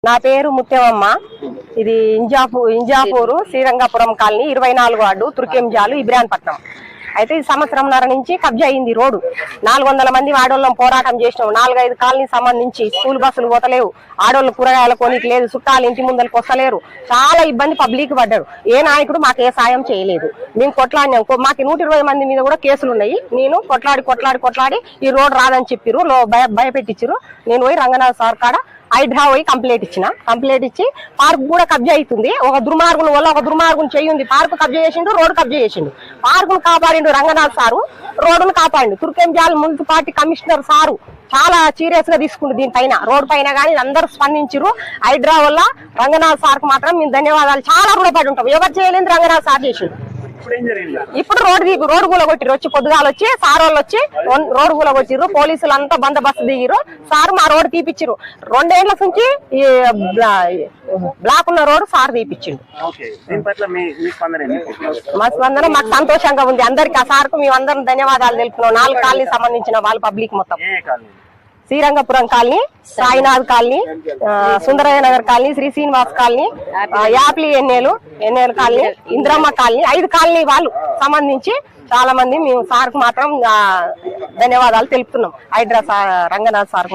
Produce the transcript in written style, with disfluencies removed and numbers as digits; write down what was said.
నా పేరు ముత్యమమ్మ. ఇది ఇంజాపూరు శ్రీరంగపురం కాలనీ 24 వార్డు తుర్కెంజాలు ఇబ్రాన్పట్నం. అయితే ఈ సంవత్సరంన్నర నుంచి కబ్జా అయింది రోడ్డు. 400 మంది ఆడోళ్ళం పోరాటం చేసినాం. 4-5 కాలనీ సంబంధించి స్కూల్ బస్సులు పోతలేవు, ఆడోళ్ళు కూరగాయల కొనికి లేదు, చుట్టాలు ఇంటి ముందరికి వస్తలేరు. చాలా ఇబ్బంది పబ్లిక్ పడ్డాడు. ఏ నాయకుడు మాకు ఏ సాయం చేయలేదు. మేము కొట్లాడినాం. మాకు 120 మంది మీద కూడా కేసులు ఉన్నాయి. నేను కొట్లాడి ఈ రోడ్ రాదని చెప్పిర్రు, భయపెట్టించారు. నేను పోయి రంగనాథ్ సార్ కాడ హైడ్రా పోయి కంప్లైంట్ ఇచ్చి పార్క్ కూడా కబ్జా అవుతుంది. ఒక దుర్మార్గుల వల్ల ఒక దుర్మార్గుని చెయ్యింది. పార్క్ కబ్జా చేసిండు, రోడ్డు కబ్జా చేసిండు. పార్కును కాపాడిండు రంగనాథ్ సారు, రోడ్డును కాపాడిండు తుర్కెంజాల్ మున్సిపాలిటీ కమిషనర్ సారు. చాలా సీరియస్ గా తీసుకుంటు దీనిపైన, రోడ్ పైన కానీ అందరూ స్పందించారు. హైడ్రా వల్ల రంగనాథ్ సార్ కు మాత్రం మేము ధన్యవాదాలు చాలా రుణపడి ఉంటాం. ఎవరు చేయలేదు, రంగనాథ్ సార్ చేసిండు. ఇప్పుడు రోడ్డు కూలగొట్టిరు. వచ్చి పొద్దుగాలు వచ్చి సార్ వాళ్ళు వచ్చి రోడ్డు కూలగొట్టిరు. పోలీసులు అంతా బందోబస్తు దిగిరు. సార్ మా రోడ్డు తీపిచ్చిరు. 2 ఏళ్ల నుంచి బ్లాక్ ఉన్న రోడ్డు సార్ తీపిచ్చిండు. మా స్పందన మాకు సంతోషంగా ఉంది. అందరికి ఆ సార్ కు మేము అందరం ధన్యవాదాలు తెలుపుతున్నాం. 4 కాలనీ సంబంధించిన వాళ్ళ పబ్లిక్ మొత్తం, Srirangapuram colony, Sainath colony, Sundarayya Nagar colony, Sri Srinivas colony, యాప్లీ ఎన్నేలు కాలనీ, ఇంద్రమ్మ కాలనీ, 5 కాలనీ వాళ్ళు సంబంధించి చాలా మంది మేము సార్ కు మాత్రం ధన్యవాదాలు తెలుపుతున్నాం. హైడ్రా రంగనాథ్ సార్.